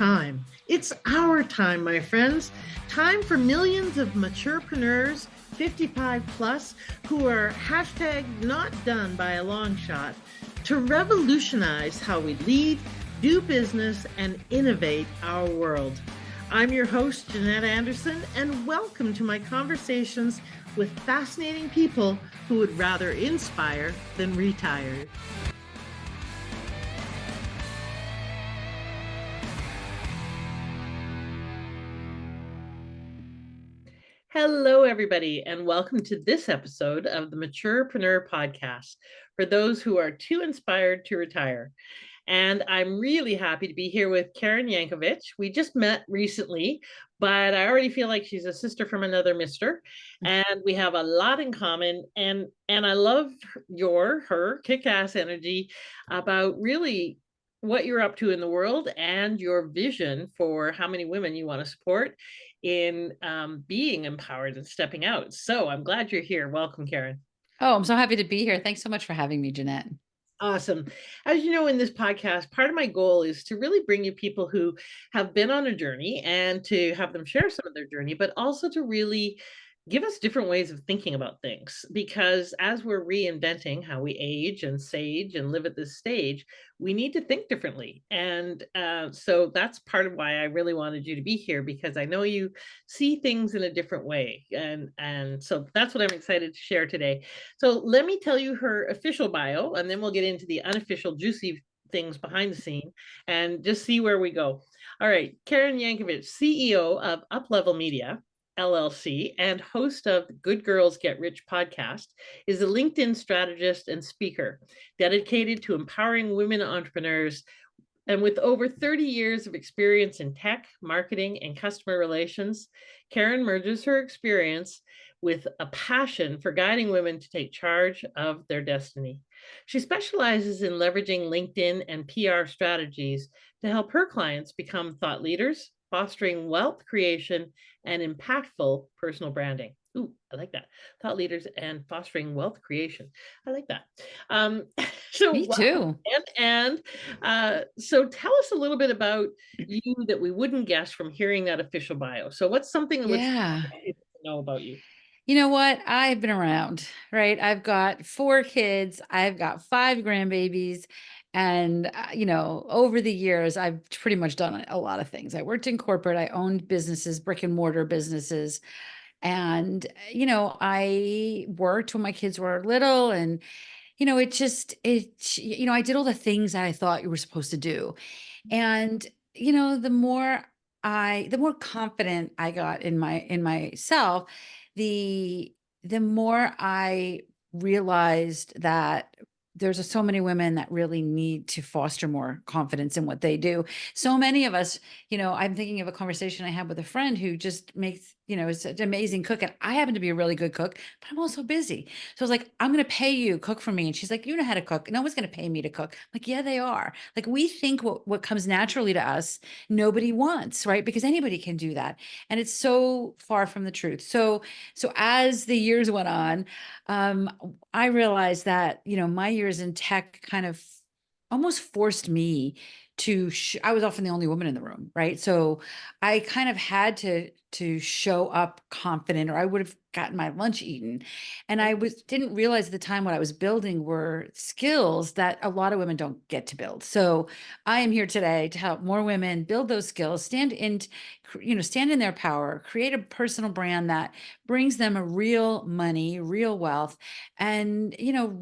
time. It's our time, my friends. Time for millions of maturepreneurs, 55 plus, who are hashtag not done by a long shot, to revolutionize how we lead, do business, and innovate our world. I'm your host, Jeanette Anderson, and welcome to my conversations with fascinating people who would rather inspire than retire. Hello, everybody, and welcome to this episode of the Maturepreneur Podcast for those who are too inspired to retire. And I'm really happy to be here with Karen Yankovich. We just met recently, but I already feel like she's a sister from another mister, and we have a lot in common. And I love her kick-ass energy about really what you're up to in the world and your vision for how many women you want to support in being empowered and stepping out. So I'm glad you're here. Welcome, Karen. Oh, I'm so happy to be here. Thanks so much for having me, Jeanette. Awesome. As you know, in this podcast, part of my goal is to really bring you people who have been on a journey and to have them share some of their journey, but also to really give us different ways of thinking about things. Because as we're reinventing how we age and sage and live at this stage, we need to think differently. And so that's part of why I really wanted you to be here, because I know you see things in a different way. And so that's what I'm excited to share today. So let me tell you her official bio, and then we'll get into the unofficial juicy things behind the scene and just see where we go. All right, Karen Yankovich, CEO of Uplevel Media, LLC, and host of the Good Girls Get Rich podcast, is a LinkedIn strategist and speaker dedicated to empowering women entrepreneurs. And with over 30 years of experience in tech, marketing, and customer relations, Karen merges her experience with a passion for guiding women to take charge of their destiny. She specializes in leveraging LinkedIn and PR strategies to help her clients become thought leaders, fostering wealth creation and impactful personal branding. Ooh, I like that. Thought leaders and fostering wealth creation. I like that. So Me too. So tell us a little bit about you that we wouldn't guess from hearing that official bio. So what's something that would Yeah. know about you? You know what? I've been around, right? I've got 4 kids. I've got 5 grandbabies. And, over the years, I've pretty much done a lot of things. I worked in corporate. I owned businesses, brick and mortar businesses. And, I worked when my kids were little and, I did all the things that I thought you were supposed to do. And, the more confident I got in myself, the the more I realized that there's so many women that really need to foster more confidence in what they do. So many of us, I'm thinking of a conversation I had with a friend who just makes, is an amazing cook. And I happen to be a really good cook, but I'm also busy. So I was like, I'm going to pay you, cook for me. And she's like, you know how to cook. No one's going to pay me to cook. I'm like, yeah, they are. Like, we think what comes naturally to us, nobody wants, right? Because anybody can do that. And it's so far from the truth. So as the years went on, I realized that, my years in tech kind of almost forced me to, I was often the only woman in the room, right? So I kind of had to show up confident, or I would have gotten my lunch eaten. And I didn't realize at the time what I was building were skills that a lot of women don't get to build. So I am here today to help more women build those skills, stand in their power, create a personal brand that brings them a real money, real wealth, and,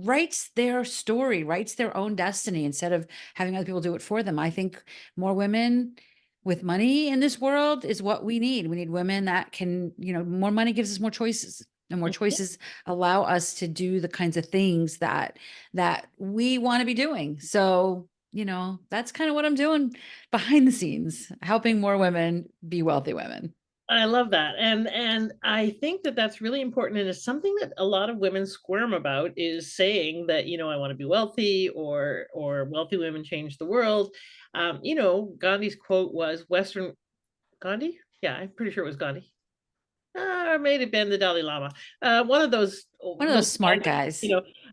writes their story, writes their own destiny instead of having other people do it for them. I think more women with money in this world is what we need. We need women that can, more money gives us more choices, and more choices allow us to do the kinds of things that we want to be doing. So, that's kind of what I'm doing behind the scenes, helping more women be wealthy women. I love that. And I think that that's really important. And it's something that a lot of women squirm about, is saying that, I want to be wealthy, or wealthy women change the world. Gandhi's quote was Gandhi? Yeah, I'm pretty sure it was Gandhi. Or may have been the Dalai Lama. One of those One of those smart guys.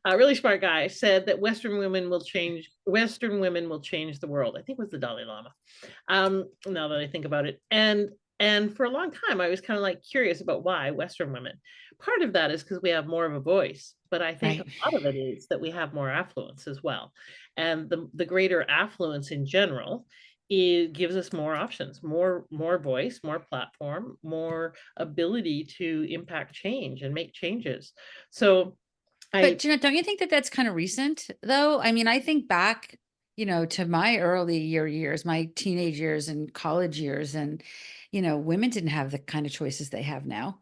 A really smart guy said that Western women will change the world. I think it was the Dalai Lama. Now that I think about it. And for a long time I was kind of like curious about why Western women. Part of that is because we have more of a voice, but I think a Right. lot of it is that we have more affluence as well. And the greater affluence in general, it gives us more options, more voice, more platform, more ability to impact change and make changes. So I But, don't you think that that's kind of recent though? I mean, I think back, to my early years, my teenage years and college years, and, women didn't have the kind of choices they have now.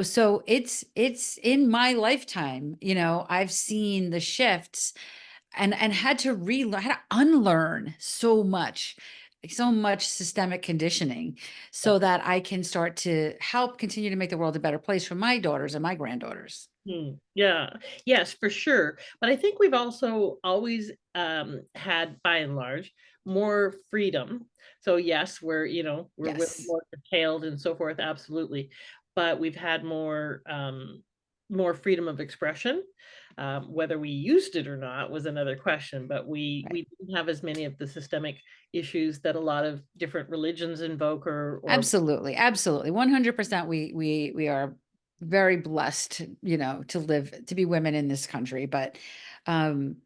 So it's in my lifetime, I've seen the shifts and had to relearn, had to unlearn so much systemic conditioning so that I can start to help continue to make the world a better place for my daughters and my granddaughters. Yeah. Yes, for sure. But I think we've also always had, by and large, more freedom. So yes, we're Yes. more curtailed and so forth, absolutely. But we've had more freedom of expression. Whether we used it or not was another question, but Right. we didn't have as many of the systemic issues that a lot of different religions invoke or Absolutely, absolutely. 100% we are very blessed, to be women in this country, but um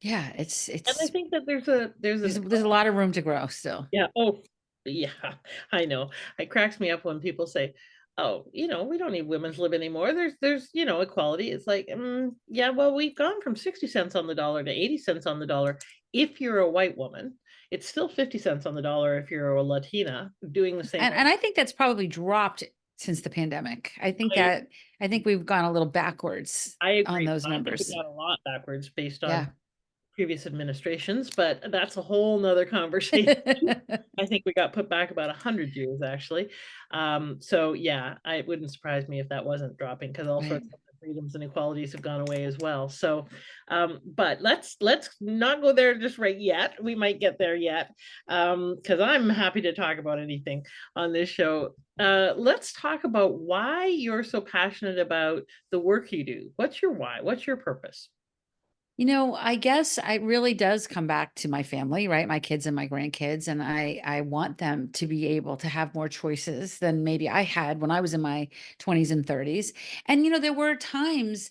yeah, and I it's think that there's an there's a lot of room to grow still. yeah. Oh, yeah. I know. It cracks me up when people say, "Oh, we don't need women's lib anymore. There's equality." It's like, yeah, well, we've gone from 60 cents on the dollar to 80 cents on the dollar. If you're a white woman, it's still 50 cents on the dollar if you're a Latina doing the same And work. I think that's probably dropped since the pandemic. I I think we've gone a little backwards I on agree. those I think we numbers. got a lot backwards based on Yeah. previous administrations, but that's a whole nother conversation. I think we got put back about 100 years actually. So yeah, it wouldn't surprise me if that wasn't dropping because all Right. sorts of freedoms and equalities have gone away as well. So, but let's not go there just right yet. We might get there yet, because I'm happy to talk about anything on this show. Let's talk about why you're so passionate about the work you do. What's your why? What's your purpose? I guess it really does come back to my family, right? My kids and my grandkids, and I want them to be able to have more choices than maybe I had when I was in my 20s and 30s. And there were times,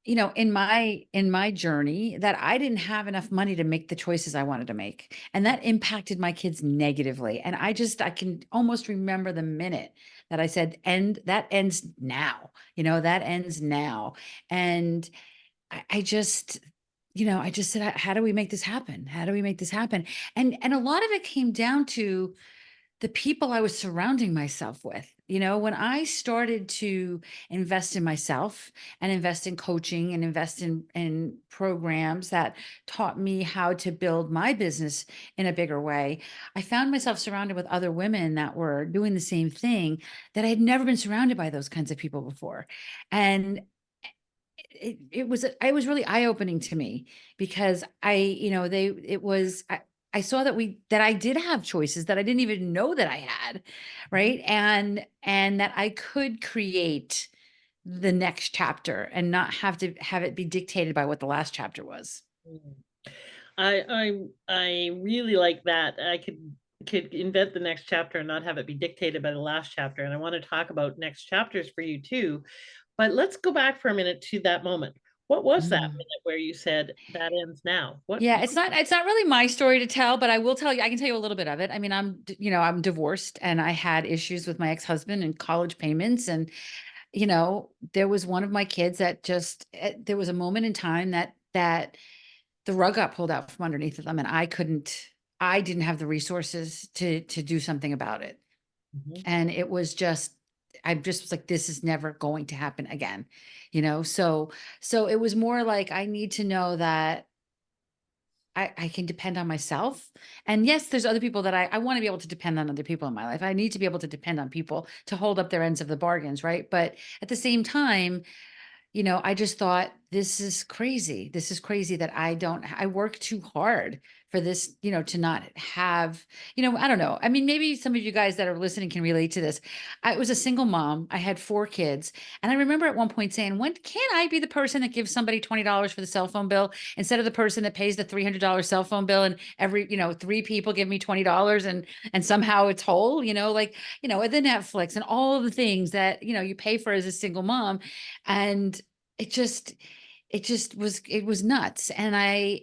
in my journey that I didn't have enough money to make the choices I wanted to make. And that impacted my kids negatively. And I can almost remember the minute that I said, and that ends now, that ends now. And I just, I just said, How do we make this happen? How do we make this happen?" And a lot of it came down to the people I was surrounding myself with. When I started to invest in myself and invest in coaching and invest in programs that taught me how to build my business in a bigger way, I found myself surrounded with other women that were doing the same thing, that I had never been surrounded by those kinds of people before. And it was really eye-opening to me, because I saw that I did have choices that I didn't even know that I had, right? And that I could create the next chapter and not have to have it be dictated by what the last chapter was. Mhm. I really like that. I could invent the next chapter and not have it be dictated by the last chapter. And I want to talk about next chapters for you too. But let's go back for a minute to that moment. What was that Mm. minute where you said that ends now? Yeah, it's not really my story to tell, but I can tell you a little bit of it. I mean, I'm divorced, and I had issues with my ex-husband and college payments. And there was one of my kids that just there was a moment in time that the rug got pulled out from underneath of them, and I didn't have the resources to do something about it. Mhm. And it was just I just was like, this is never going to happen again. So it was more like, I need to know that I can depend on myself. And yes, there's other people that I want to be able to depend on, other people in my life. I need to be able to depend on people to hold up their ends of the bargains, right? But at the same time, I just thought, this is crazy. This is crazy that I work too hard for this, to not have, I don't know. I mean, maybe some of you guys that are listening can relate to this. I was a single mom. I had 4 kids. And I remember at one point saying, when can I be the person that gives somebody $20 for the cell phone bill instead of the person that pays the $300 cell phone bill and every, 3 people give me $20 and somehow it's whole, like, the Netflix and all of the things that, you pay for as a single mom. And it just, it was nuts. And I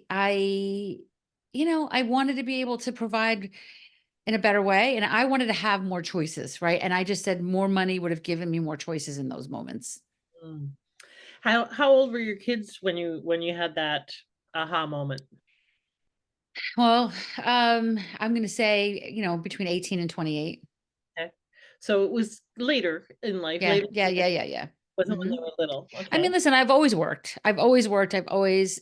wanted to be able to provide in a better way. And I wanted to have more choices. Right. And I just said more money would have given me more choices in those moments. Mm. How old were your kids when you had that aha moment? Well, I'm going to say, between 18 and 28. Okay. So it was later in life, Yeah. later Yeah. Yeah. Yeah. Yeah. wasn't when hmm they were little. I mean, Okay. listen, I've always worked. I've always worked. I've always,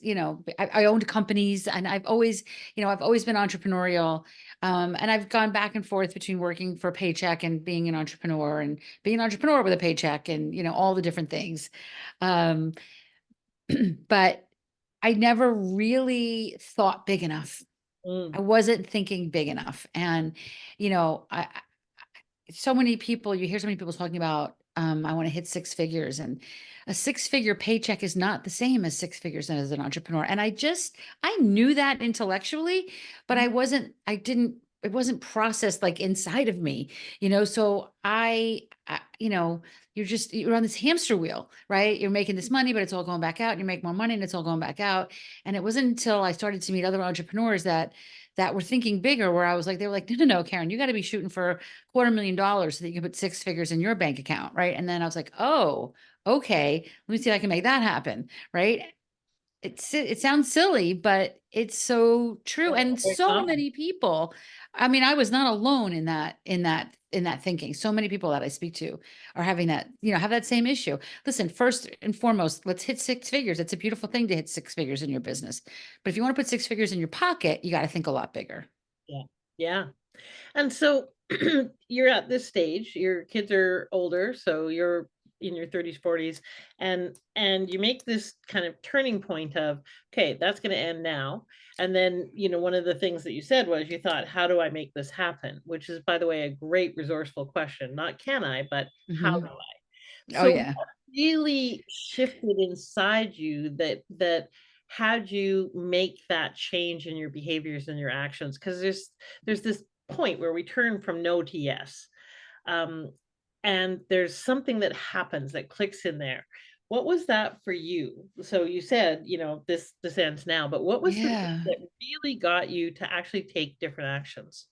I owned companies and I've always been entrepreneurial. And I've gone back and forth between working for a paycheck and being an entrepreneur and being an entrepreneur with a paycheck and, all the different things. Um, but I never really thought big enough. I Mm, wasn't thinking big enough. And, so many people, you hear so many people talking about, I want to hit 6 figures, and a 6 figure paycheck is not the same as 6 figures as an entrepreneur. And I knew that intellectually, but mhm, it wasn't processed like inside of me, so you're on this hamster wheel, right? You're making this money, but it's all going back out. And you make more money and it's all going back out. And it wasn't until I started to meet other entrepreneurs that were thinking bigger, where I was like, they were like, no, no, no, Karen, you got to be shooting for $250,000 so that you can put 6 figures in your bank account. Right. And then I was like, oh, okay, let me see if I can make that happen. Right. It sounds silly, but it's so true. yeah, And very so common. many people, I mean, I was not alone in that thinking. So many people that I speak to are having that, have that same issue. Listen, first and foremost, let's hit 6 figures. It's a beautiful thing to hit 6 figures in your business. But if you want to put 6 figures in your pocket, you got to think a lot bigger. Yeah. Yeah. And so you're at this stage, your kids are older, so you're in your 30s, 40s, and you make this kind of turning point of, okay, that's going to end now. And then, one of the things that you said was you thought, how do I make this happen? Which is, by the way, a great resourceful question. Not can I, but how do hmm I? Oh, So yeah. what really shifted inside you that had you make that change in your behaviors and your actions? Because there's this point where we turn from no to yes. Um, and there's something that happens that clicks in there. What was that for you? So you said, this ends now, but what was the thing Yeah. that really got you to actually take different actions?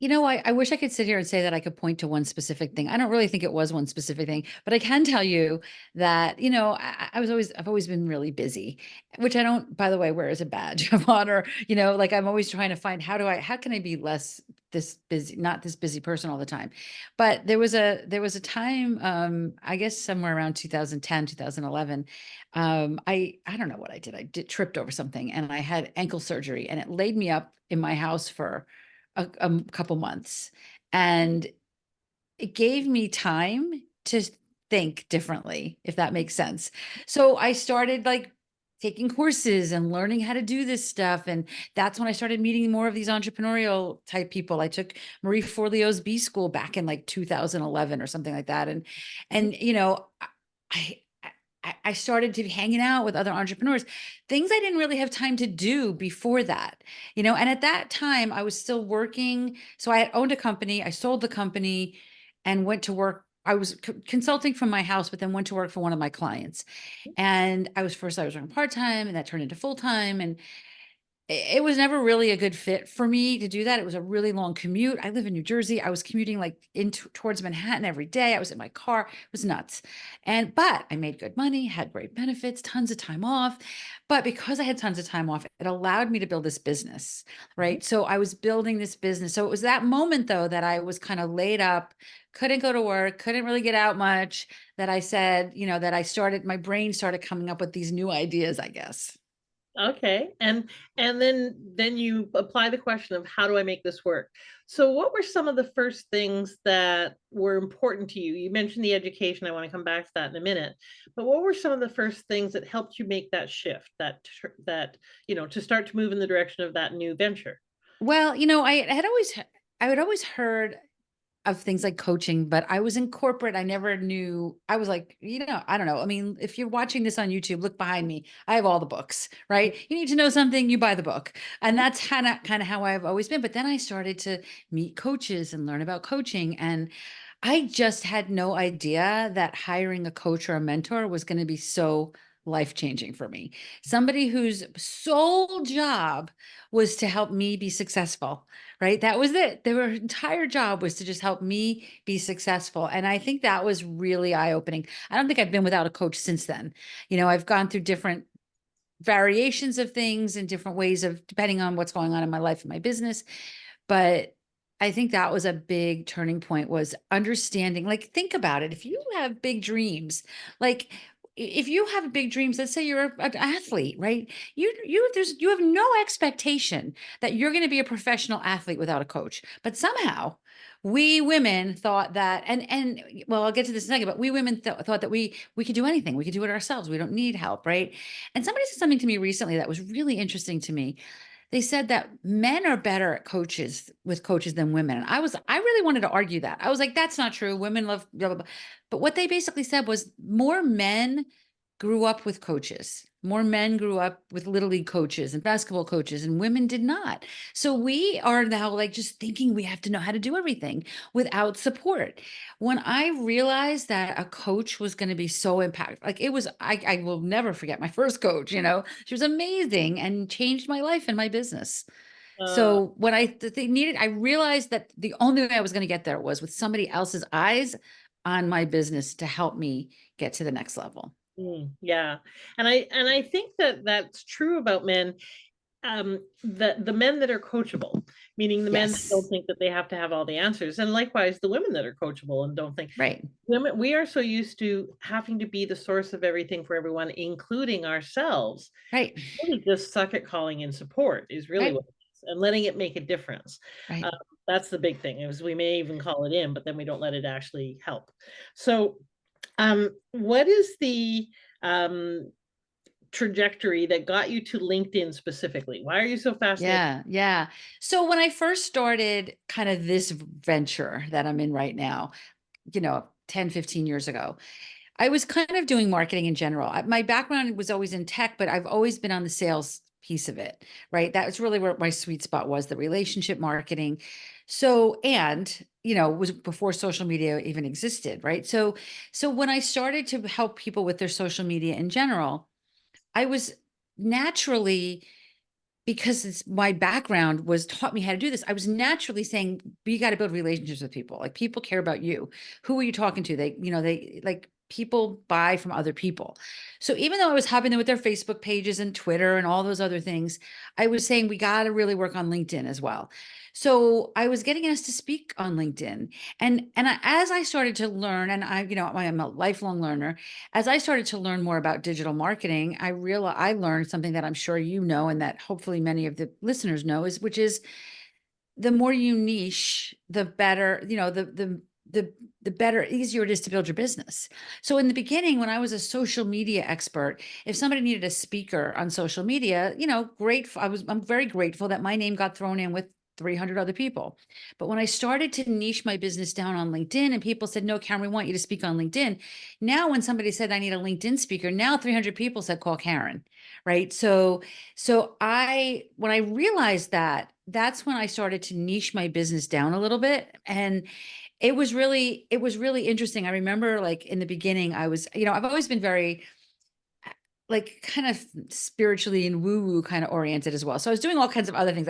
I wish I could sit here and say that I could point to one specific thing. I don't really think it was one specific thing, but I can tell you that, I've always been really busy, which I don't, by the way, wear as a badge of honor. Like I'm always trying to find how can I be less this busy, not this busy person all the time. But there was a time, I guess somewhere around 2010, 2011. I don't know what I did. I did tripped over something and I had ankle surgery and it laid me up in my house for a couple months. And it gave me time to think differently, if that makes sense. So I started like taking courses and learning how to do this stuff. And that's when I started meeting more of these entrepreneurial type people. I took Marie Forleo's B School back in like 2011 or something like that. And I I started to be hanging out with other entrepreneurs, things I didn't really have time to do before that, and at that time I was still working. So I had owned a company, I sold the company and went to work. I was consulting from my house, but then went to work for one of my clients. And I was working part-time and that turned into full-time. And it was never really a good fit for me to do that. It was a really long commute. I live in New Jersey. I was commuting like towards Manhattan every day. I was in my car. It was nuts. But I made good money, had great benefits, tons of time off. But because I had tons of time off, it allowed me to build this business, Mhm. right? So I was building this business. So it was that moment though that I was kind of laid up, couldn't go to work, couldn't really get out much, that I said, that my brain started coming up with these new ideas, I guess. Okay. And then you apply the question of how do I make this work? So what were some of the first things that were important to you? You mentioned the education. I want to come back to that in a minute. But what were some of the first things that helped you make that shift, to start to move in the direction of that new venture? Well, I had always heard of things like coaching, but I was in corporate. I never knew. I was like, I don't know. I mean, if you're watching this on YouTube, look behind me. I have all the books, right? You need to know something, you buy the book. And that's kind of how I've always been. But then I started to meet coaches and learn about coaching. And I just had no idea that hiring a coach or a mentor was going to be so life changing for me. Somebody whose sole job was to help me be successful, right? That was it. Their entire job was to just help me be successful. And I think that was really eye opening. I don't think I've been without a coach since then. I've gone through different variations of things and different ways of depending on what's going on in my life and my business. But I think that was a big turning point was understanding, like, think about it. If you have big dreams, like if you have big dreams, let's say you're an athlete, right? You have no expectation that you're going to be a professional athlete without a coach. But somehow we women thought that, and well, I'll get to this in a second, but we women thought that we could do anything. We could do it ourselves. We don't need help, right? And somebody said something to me recently that was really interesting to me. They said that men are better at coaches than women. And I really wanted to argue that. I was like, that's not true. Women love blah, blah, blah. But what they basically said was more men grew up with coaches. More men grew up with little league coaches and basketball coaches, and women did not. So we are now like just thinking we have to know how to do everything without support. When I realized that a coach was going to be so impactful, like it was, I will never forget my first coach, she was amazing and changed my life and my business. Uh, So when they needed, I realized that the only way I was going to get there was with somebody else's eyes on my business to help me get to the next level. yeah. And I think that that's true about men. The men that are coachable, meaning the men that don't Yes. think that they have to have all the answers, and likewise the women that are coachable and don't think Right. women. We are so used to having to be the source of everything for everyone, including ourselves. Right. Really, just suck at calling in support is really Right. what it is, and letting it make a difference. Right. Um, that's the big thing. Is we may even call it in, but then we don't let it actually help. So, what is the um, trajectory that got you to LinkedIn specifically? Why are you so fascinated? Yeah. Yeah. So when I first started kind of this venture that I'm in right now, 10, 15 years ago, I was kind of doing marketing in general. My background was always in tech, but I've always been on the sales piece of it, right? That was really where my sweet spot was, the relationship marketing. So, and it was before social media even existed, right? So when I started to help people with their social media in general, I was naturally, because my background was taught me how to do this, I was naturally saying, you got to build relationships with people. Like people care about you. Who are you talking to? They like people buy from other people. So even though I was helping them with their Facebook pages and Twitter and all those other things, I was saying we got to really work on LinkedIn as well. So I was getting us to speak on LinkedIn. As I started to learn, and I'm a lifelong learner, as I started to learn more about digital marketing, I learned something that I'm sure you know, and that hopefully many of the listeners know, which is the more you niche, the better, the better, easier it is to build your business. So in the beginning, when I was a social media expert, if somebody needed a speaker on social media, I'm very grateful that my name got thrown in with 300 other people. But when I started to niche my business down on LinkedIn and people said, no, Karen, we want you to speak on LinkedIn. Now, when somebody said I need a LinkedIn speaker, now 300 people said, call Karen. Right. When I realized that, that's when I started to niche my business down a little bit. And it was really interesting. I remember like in the beginning, I've always been very like kind of spiritually and woo woo kind of oriented as well. So I was doing all kinds of other things.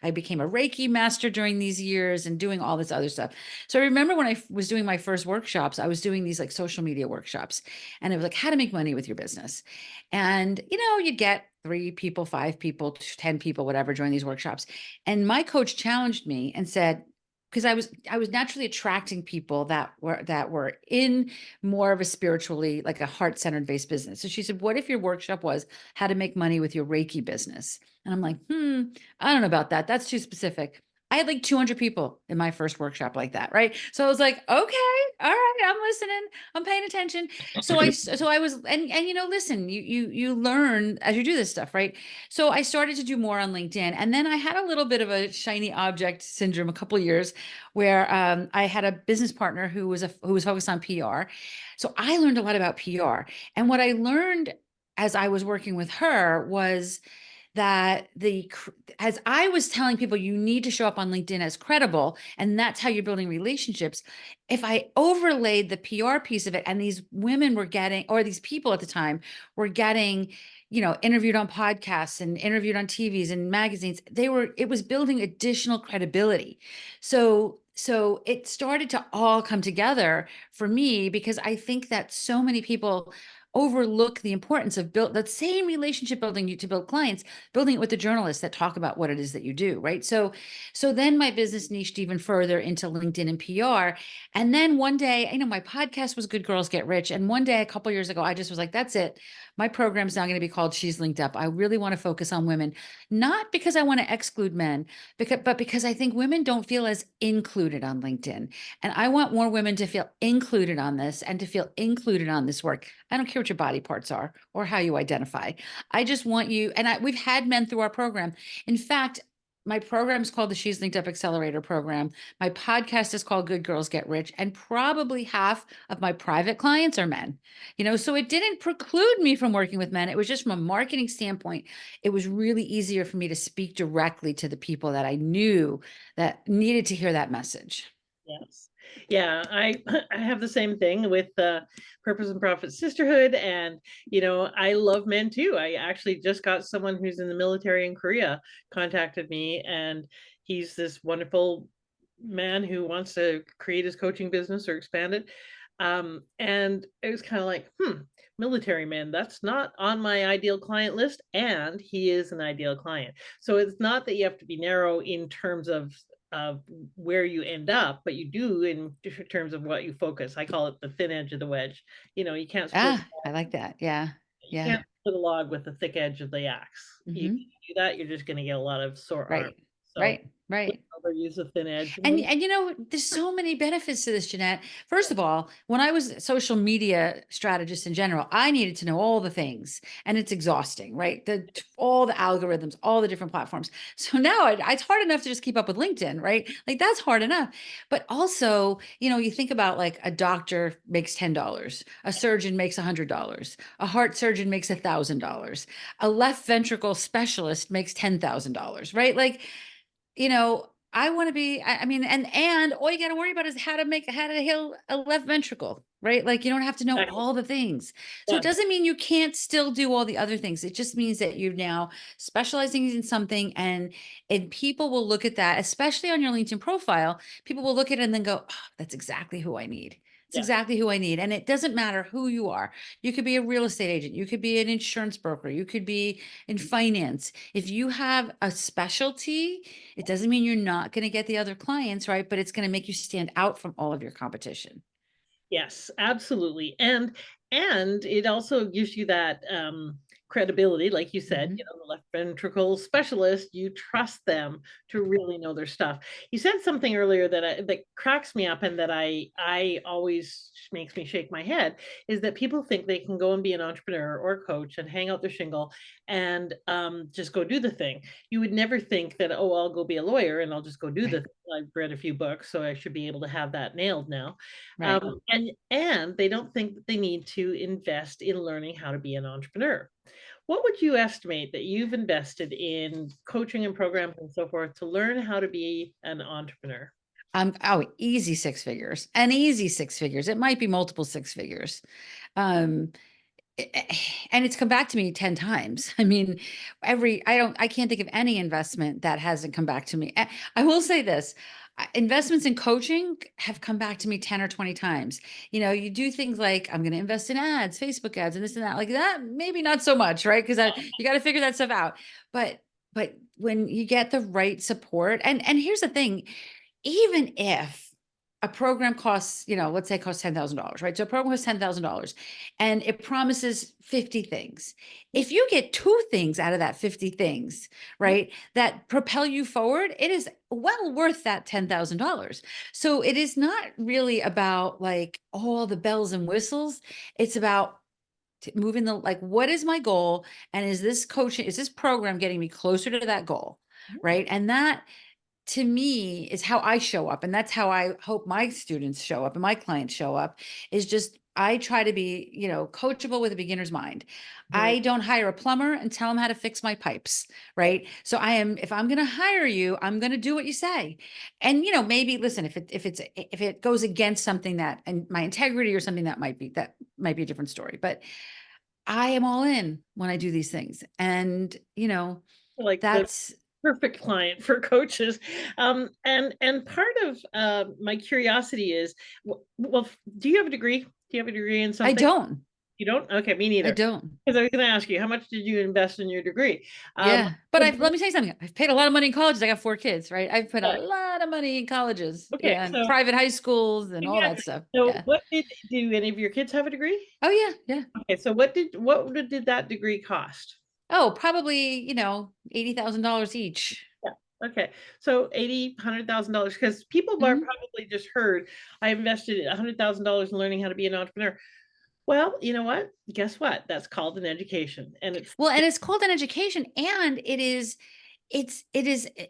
I became a Reiki master during these years and doing all this other stuff. So I remember when I was doing my first workshops, I was doing these like social media workshops, and it was like how to make money with your business. And, you'd get 3 people, 5 people, 10 people, whatever, join these workshops. And my coach challenged me and said, because I was naturally attracting people that were in more of a spiritually, like a heart-centered based business. So she said, "What if your workshop was how to make money with your Reiki business?" And I'm like, I don't know about that. That's too specific. I had like 200 people in my first workshop like that, right? So I was like, okay, all right, I'm listening, I'm paying attention. So I was, and listen, you learn as you do this stuff, right? So I started to do more on LinkedIn, and then I had a little bit of a shiny object syndrome a couple of years where I had a business partner who was focused on PR. So I learned a lot about PR, and what I learned as I was working with her was that as I was telling people, you need to show up on LinkedIn as credible, and that's how you're building relationships. If I overlaid the PR piece of it, and these women were getting, or these people at the time were getting, interviewed on podcasts and interviewed on TVs and magazines, it was building additional credibility. So it started to all come together for me, because I think that so many people overlook the importance of build that same relationship building, you to build clients, building it with the journalists that talk about what it is that you do, right? So then my business niched even further into LinkedIn and PR. And then one day, my podcast was Good Girls Get Rich. And one day, a couple years ago, I just was like, that's it. My program's now going to be called She's Linked Up. I really want to focus on women, not because I want to exclude men, but because I think women don't feel as included on LinkedIn. And I want more women to feel included on this and to feel included on this work. I don't care what your body parts are or how you identify. I just want you, and we've had men through our program. In fact, my program is called the She's Linked Up Accelerator Program. My podcast is called Good Girls Get Rich. And probably half of my private clients are men. So it didn't preclude me from working with men. It was just from a marketing standpoint, it was really easier for me to speak directly to the people that I knew that needed to hear that message. Yes. Yeah, I I have the same thing with Purpose and Profit Sisterhood, and I love men too. I actually just got someone who's in the military in Korea contacted me, and he's this wonderful man who wants to create his coaching business or expand it. And it was kind of like, military man, that's not on my ideal client list, and he is an ideal client. So it's not that you have to be narrow in terms of where you end up, but you do in different terms of what you focus. I call it the thin edge of the wedge. You can't split I like that. Yeah. you Yeah. can't split a log with the thick edge of the axe. You Hmm. do that, you're just going to get a lot of sore arms. Right. So Right. Right. use a thin edge. And there's so many benefits to this, Jeanette. First of all, when I was a social media strategist in general, I needed to know all the things, and it's exhausting, right? All the algorithms, all the different platforms. So now it's hard enough to just keep up with LinkedIn, right? Like that's hard enough. But also, you think about like a doctor makes $10, a surgeon makes $100, a heart surgeon makes $1,000, a left ventricle specialist makes $10,000, right? Like, I want to be, I mean, and all you got to worry about is how to heal a left ventricle, right? Like you don't have to know Exactly. all the things. So it Yeah. doesn't mean you can't still do all the other things. It just means that you're now specializing in something, and people will look at that, especially on your LinkedIn profile. People will look at it and then go, oh, that's exactly who I need. It's Yeah. exactly who I need. And it doesn't matter who you are. You could be a real estate agent. You could be an insurance broker. You could be in finance. If you have a specialty, it doesn't mean you're not going to get the other clients, right? But it's going to make you stand out from all of your competition. Yes, absolutely. And it also gives you that credibility, like you said, Hmm. the left ventricle specialist, you trust them to really know their stuff. You said something earlier that cracks me up and that I always makes me shake my head is that people think they can go and be an entrepreneur or a coach and hang out their shingle and just go do the thing. You would never think that, oh, I'll go be a lawyer and I'll just go do the Right. thing. I've read a few books, so I should be able to have that nailed now. Right. And they don't think that they need to invest in learning how to be an entrepreneur. What would you estimate that you've invested in coaching and programs and so forth to learn how to be an entrepreneur? Easy six figures, and easy six figures. It might be multiple six figures. Um, and it's come back to me 10 times. I mean, I can't think of any investment that hasn't come back to me. I will say this. Investments in coaching have come back to me 10 or 20 times. You do things like I'm going to invest in ads, Facebook ads, and this and that. Like that, maybe not so much, right? Because you got to figure that stuff out. But when you get the right support, and here's the thing, even if a program costs, let's say it costs $10,000, right? So a program costs $10,000 and it promises 50 things. If you get two things out of that 50 things, right, that propel you forward, it is well worth that $10,000. So it is not really about like all the bells and whistles. It's about moving like, what is my goal? And is this program getting me closer to that goal? Right. And that to me is how I show up. And that's how I hope my students show up and my clients show up, is just, I try to be, coachable with a beginner's mind. Mhm. I don't hire a plumber and tell them how to fix my pipes. Right. So if I'm going to hire you, I'm going to do what you say. And, maybe listen, if it goes against something that, and my integrity or something, that might be a different story, but I am all in when I do these things. And, Like the that's, perfect client for coaches. And part of my curiosity is, well, do you have a degree? Do you have a degree in I something? don't, You don't? Okay, me I neither. don't. Because I was going to ask you, how much did you invest in your degree? Yeah. But Would let me tell you something. I've paid a lot of money in colleges. I got 4 kids, right? I've put a yeah, lot of money in colleges. okay, Yeah. And so private high schools and all that exactly. stuff. So, Yeah. what did do any of your kids have a degree? Oh, yeah. Yeah. Okay, so what did that degree cost? Oh, probably, $80,000 each. Yeah. Okay. So 80, $100,000, because people are Mhm. probably just heard I invested $100,000 in learning how to be an entrepreneur. Well, you know what? Guess what? That's called an education, and it's Well, and it's called an education, and it is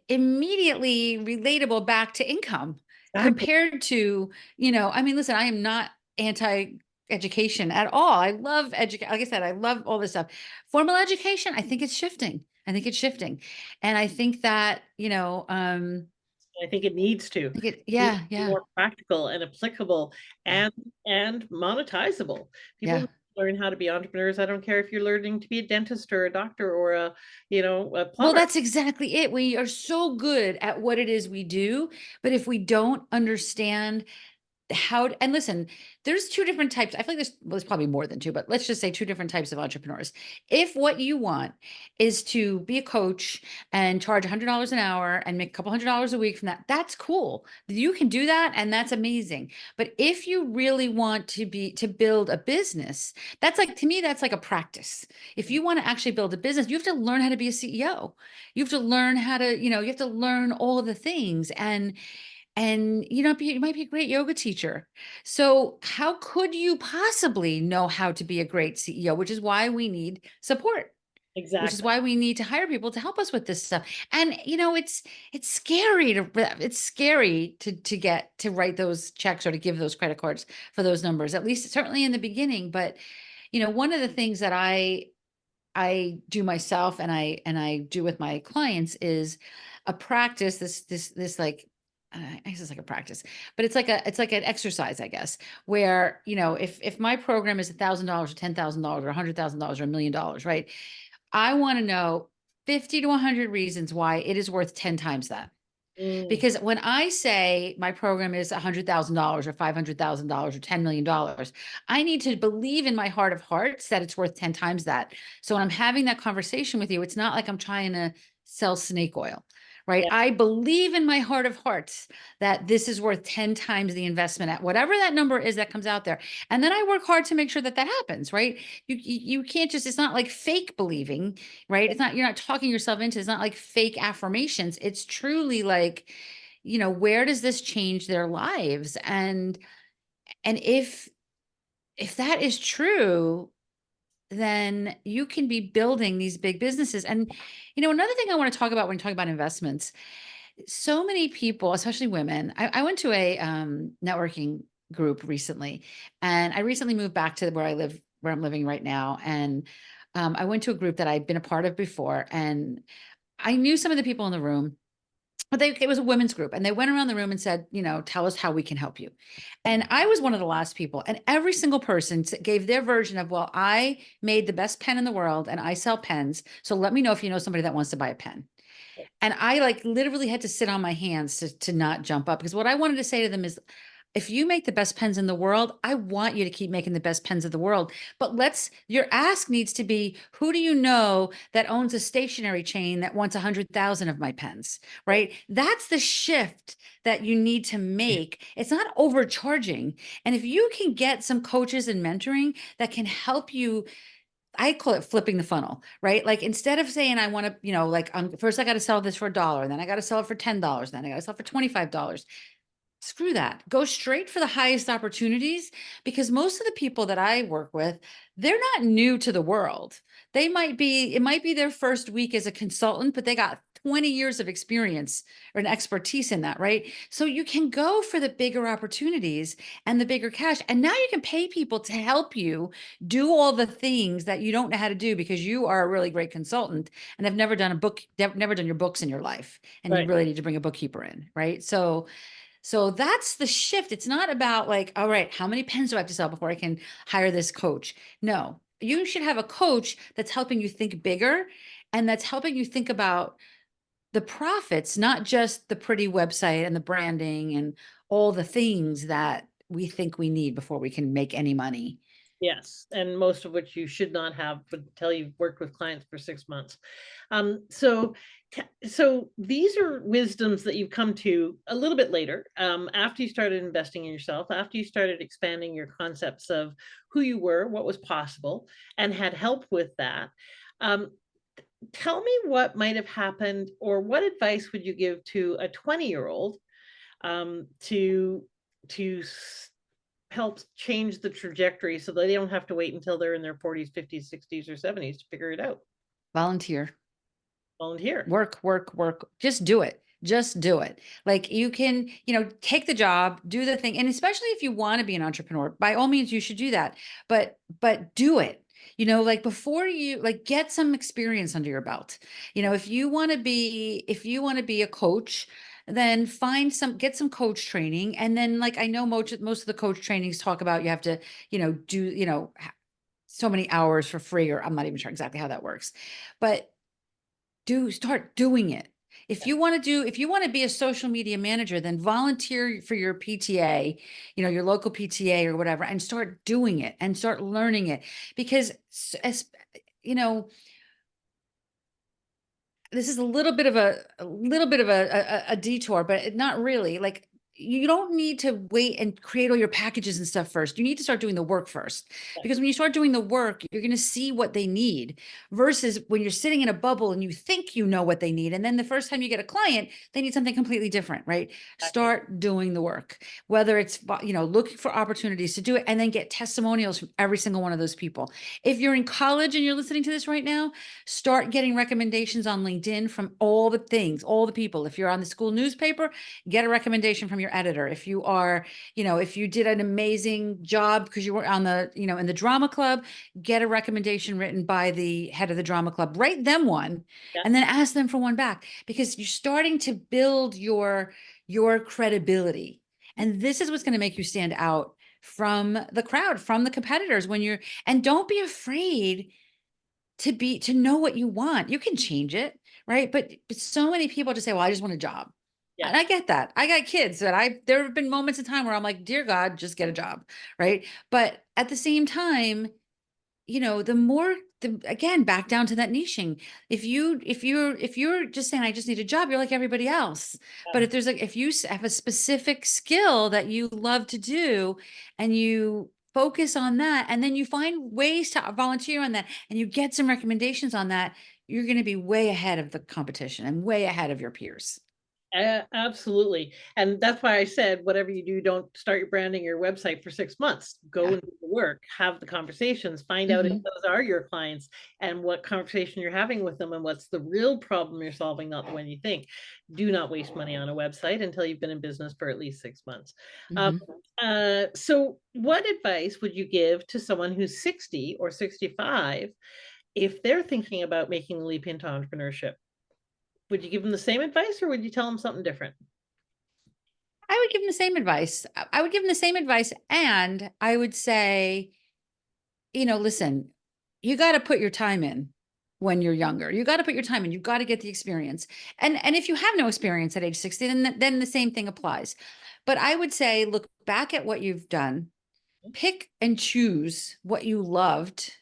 immediately relatable back to income exactly. compared to, I mean, listen, I am not anti education at all. I love education. Like I said, I love all this stuff. Formal education, I think it's shifting. I think it's shifting. And I think that, I think it needs to. It needs yeah, to be yeah, more practical and applicable yeah, and monetizable. People yeah. need to learn how to be entrepreneurs. I don't care if you're learning to be a dentist or a doctor or a Well, plumber. that's exactly it. We are so good at what it is we do, but if we don't understand and listen, there's two different types. I feel like there's probably more than two, but let's just say two different types of entrepreneurs. If what you want is to be a coach and charge $100 an hour and make a couple $100 a week from that, that's cool. You can do that and that's amazing. But if you really want to build a business, that's like, to me, that's like a practice. If you want to actually build a business, you have to learn how to be a CEO. You have to learn how to, you have to learn all the things. And you might be a great yoga teacher. So how could you possibly know how to be a great CEO, which is why we need support, which is Exactly. why we need to hire people to help us with this stuff. And it's scary to get to write those checks or to give those credit cards for those numbers, at least certainly in the beginning. But one of the things that I do myself and I do with my clients is a practice, this like, I guess it's like a practice, but it's like an exercise, I guess, where, if my program is $1,000 or $10,000 or $100,000 or $1 million, right? I want to know 50 to 100 reasons why it is worth 10 times that. Mm, Because when I say my program is $100,000 or $500,000 or $10 million, I need to believe in my heart of hearts that it's worth 10 times that. So when I'm having that conversation with you, it's not like I'm trying to sell snake oil, right? yeah. I believe in my heart of hearts that this is worth 10 times the investment at whatever that number is that comes out there. And then I work hard to make sure that that happens, right? You can't just, it's not like fake believing, right? You're not talking yourself into, it's not like fake affirmations. It's truly like, where does this change their lives? And if that is true, then you can be building these big businesses. And another thing I want to talk about when you talk about investments, so many people, especially women, I went to a networking group recently, and I recently moved back to where I'm living right now. And I went to a group that I'd been a part of before, and I knew some of the people in the room, but it was a women's group, and they went around the room and said, tell us how we can help you. And I was one of the last people, and every single person gave their version of, well, I made the best pen in the world and I sell pens. So let me know if you know somebody that wants to buy a pen. And I like literally had to sit on my hands to not jump up, because what I wanted to say to them is, if you make the best pens in the world, I want you to keep making the best pens of the world. But your ask needs to be, who do you know that owns a stationery chain that wants 100,000 of my pens, right? That's the shift that you need to make. It's not overcharging. And if you can get some coaches and mentoring that can help you, I call it flipping the funnel, right? Like instead of saying, I want to, like first I got to sell this for $1, and then I got to sell it for $10, then I got to sell it for $25. Screw that. Go straight for the highest opportunities, because most of the people that I work with, they're not new to the world. It might be their first week as a consultant, but they got 20 years of experience or an expertise in that, right? So you can go for the bigger opportunities and the bigger cash. And now you can pay people to help you do all the things that you don't know how to do because you are a really great consultant and have never done never done your books in your life. And you Right. really need to bring a bookkeeper in, right? So that's the shift. It's not about like, all right, how many pens do I have to sell before I can hire this coach? No, you should have a coach that's helping you think bigger and that's helping you think about the profits, not just the pretty website and the branding and all the things that we think we need before we can make any money. Yes, and most of which you should not have until you've worked with clients for 6 months. So, so these are wisdoms that you've come to a little bit later, after you started investing in yourself, after you started expanding your concepts of who you were, what was possible, and had help with that. Um, Tell me what might have happened, or what advice would you give to a 20-year-old to help change the trajectory so they don't have to wait until they're in their 40s, 50s, 60s, or 70s to figure it out. Volunteer. Volunteer. Work. Just do it. Just do it. Like you can, take the job, do the thing. And especially if you want to be an entrepreneur, by all means, you should do that. But do it. Like before you like get some experience under your belt. If you want to be a coach, then get some coach training. And then like I know most of the coach trainings talk about you have to, do, so many hours for free, or I'm not even sure exactly how that works. But start doing it. If you want to be a social media manager, then volunteer for your PTA, your local PTA or whatever, and start doing it and start learning it. Because as you know, this is a little bit of a detour, but not really. Like you don't need to wait and create all your packages and stuff first. You need to start doing the work first, because when you start doing the work, you're going to see what they need, versus when you're sitting in a bubble and you think you know what they need. And then the first time you get a client, they need something completely different, right? Exactly. Start doing the work, whether it's, looking for opportunities to do it, and then get testimonials from every single one of those people. If you're in college and you're listening to this right now, start getting recommendations on LinkedIn from all the things, all the people. If you're on the school newspaper, get a recommendation from your editor. If you are, if you did an amazing job because you were on the, in the drama club, get a recommendation written by the head of the drama club. Write them one, Yeah. and then ask them for one back, because you're starting to build your credibility. And this is what's going to make you stand out from the crowd, from the competitors and don't be afraid to know what you want. You can change it, right? But so many people just say, well, I just want a job. Yeah. And I get that. I got kids there have been moments in time where I'm like, dear God, just get a job. Right. But at the same time, again, back down to that niching. If you're just saying, I just need a job, you're like everybody else. But Yeah. if you have a specific skill that you love to do, and you focus on that, and then you find ways to volunteer on that, and you get some recommendations on that, you're going to be way ahead of the competition and way ahead of your peers. Absolutely. And that's why I said, whatever you do, don't start your branding your website for 6 months. Go Yeah. and do the work, have the conversations, find out if Hmm. those are your clients and what conversation you're having with them and what's the real problem you're solving, not the one you think. Do not waste money on a website until you've been in business for at least 6 months. Um, Hmm. so, what advice would you give to someone who's 60 or 65 if they're thinking about making the leap into entrepreneurship? Would you give them the same advice or would you tell them something different? I would give them the same advice. I would give them the same advice. And I would say, listen, you got to put your time in when you're younger. You got to put your time in. You got to get the experience. And if you have no experience at age 60, then the same thing applies. But I would say, look back at what you've done, pick and choose what you loved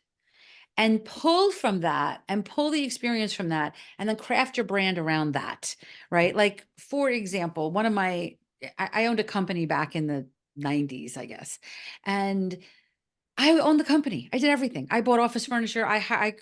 and pull from that and pull the experience from that and then craft your brand around that, right? Like, for example, one of my, I owned a company back in the 90s, I guess. And I owned the company. I did everything. I bought office furniture. I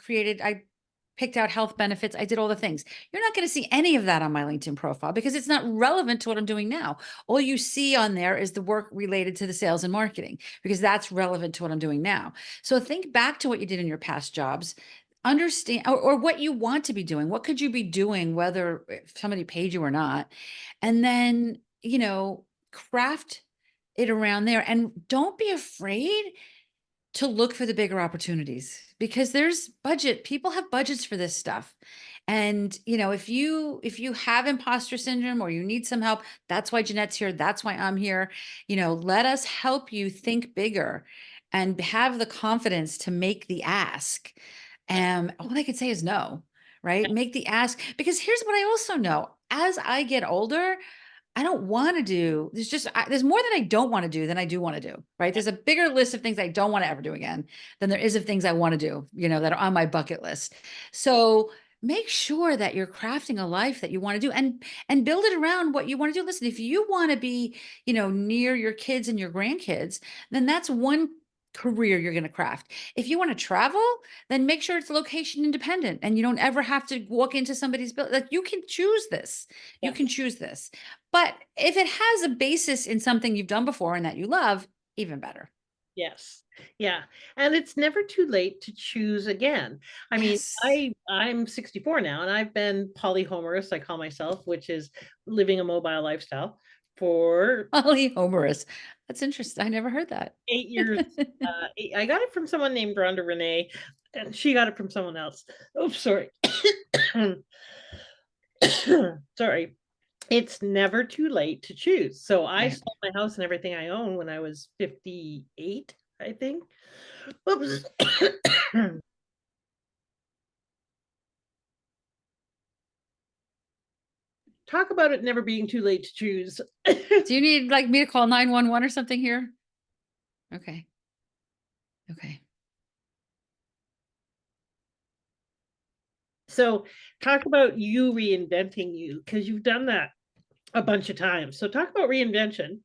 picked out health benefits. I did all the things. You're not going to see any of that on my LinkedIn profile because it's not relevant to what I'm doing now. All you see on there is the work related to the sales and marketing because that's relevant to what I'm doing now. So think back to what you did in your past jobs. Understand or what you want to be doing. What could you be doing, whether if somebody paid you or not? And then, craft it around there. And don't be afraid to look for the bigger opportunities because there's budget. People have budgets for this stuff. And if you have imposter syndrome or you need some help, that's why Jeanette's here. That's why I'm here. Let us help you think bigger and have the confidence to make the ask. And all I could say is no, right? Make the ask because here's what I also know. As I get older, I don't want to do. There's more that I don't want to do than I do want to do, right? There's a bigger list of things I don't want to ever do again than there is of things I want to do, that are on my bucket list. So make sure that you're crafting a life that you want to do and build it around what you want to do. Listen, if you want to be, near your kids and your grandkids, then that's one career you're going to craft. If you want to travel, then make sure it's location independent and you don't ever have to walk into somebody's building. Like you can choose this. You Yeah. can choose this. But if it has a basis in something you've done before and that you love, even better. Yes. Yeah. And it's never too late to choose again. I mean, Yes. I'm 64 now and I've been polyhomerous, I call myself, which is living a mobile lifestyle for Polyhomerous. That's interesting. I never heard that. 8 years. I got it from someone named Rhonda Renee, and she got it from someone else. Oh, sorry. Sorry. It's never too late to choose. So I Right. sold my house and everything I own when I was 58, I think. Oops. Talk about it never being too late to choose. Do you need like me to call 911 or something here? Okay. Okay. So, talk about you reinventing you because you've done that a bunch of times. So, talk about reinvention,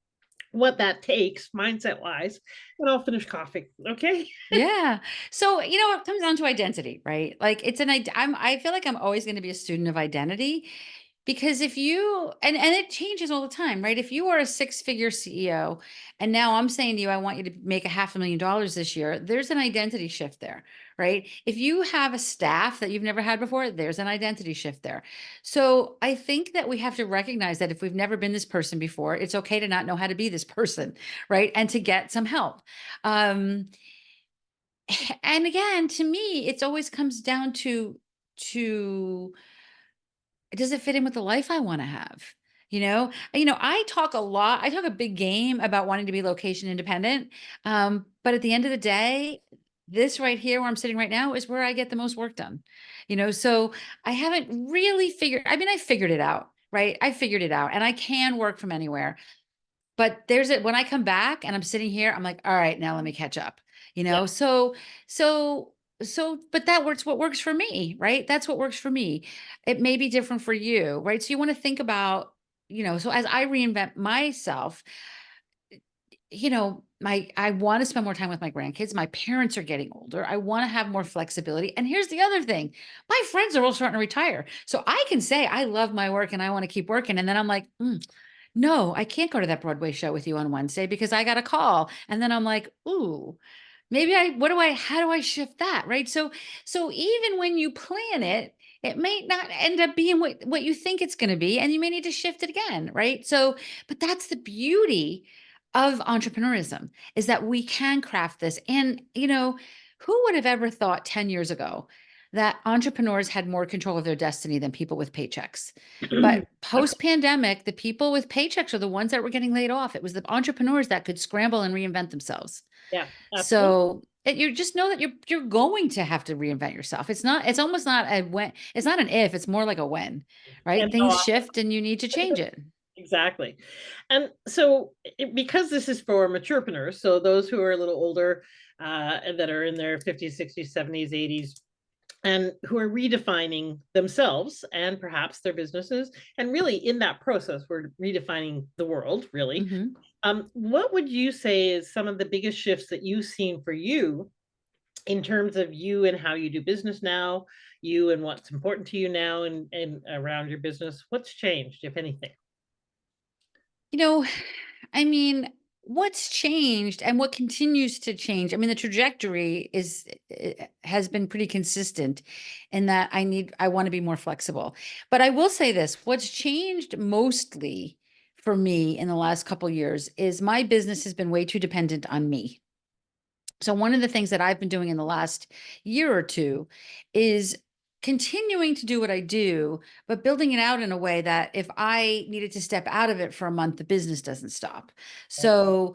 what that takes mindset wise, and I'll finish coughing. Okay. Yeah. So, it comes down to identity, right? Like I feel like I'm always going to be a student of identity. Because if you and it changes all the time, right? If you are a six-figure CEO and now I'm saying to you, I want you to make $500,000 this year, there's an identity shift there, right? If you have a staff that you've never had before, there's an identity shift there. So I think that we have to recognize that if we've never been this person before, it's okay to not know how to be this person, right? And to get some help. Um, and again, to me, it's always comes down to does it fit in with the life I want to have? I talk a lot. I talk a big game about wanting to be location independent. But at the end of the day, this right here where I'm sitting right now is where I get the most work done. So I haven't really figured, I mean, I figured it out, right? I figured it out and I can work from anywhere. But there's it when I come back and I'm sitting here, I'm like, all right, now let me catch up. You Yeah. know, so so but that works what works for me, right? That's what works for me. It may be different for you, right? So you want to think about, so as I reinvent myself, my I want to spend more time with my grandkids. My parents are getting older. I want to have more flexibility. And here's the other thing. My friends are all starting to retire. So I can say I love my work and I want to keep working. And then I'm like, no, I can't go to that Broadway show with you on Wednesday because I got a call. And then I'm like, ooh, maybe how do I shift that? Right. So even when you plan it, it may not end up being what you think it's going to be. And you may need to shift it again. Right. So, but that's the beauty of entrepreneurism is that we can craft this. And, who would have ever thought 10 years ago that entrepreneurs had more control of their destiny than people with paychecks? But Okay. post pandemic, the people with paychecks are the ones that were getting laid off. It was the entrepreneurs that could scramble and reinvent themselves. Yeah, absolutely. So you just know that you're going to have to reinvent yourself. It's almost not a when, it's not an if, it's more like a when, right? And how Things often. shift and you need to change it. Exactly. And so, because this is for maturepreneurs, so those who are a little older, and that are in their 50s, 60s, 70s, 80s, and who are redefining themselves and perhaps their businesses, and really in that process, we're redefining the world, really. Mhm. What would you say is some of the biggest shifts that you've seen for you in terms of you and how you do business now, you and what's important to you now and around your business? What's changed, if anything? You know, I mean, what's changed and what continues to change? I mean, the trajectory has been pretty consistent in that I want to be more flexible. But I will say this, what's changed mostly for me in the last couple years is my business has been way too dependent on me. So one of the things that I've been doing in the last year or two is continuing to do what I do, but building it out in a way that if I needed to step out of it for a month, the business doesn't stop. So,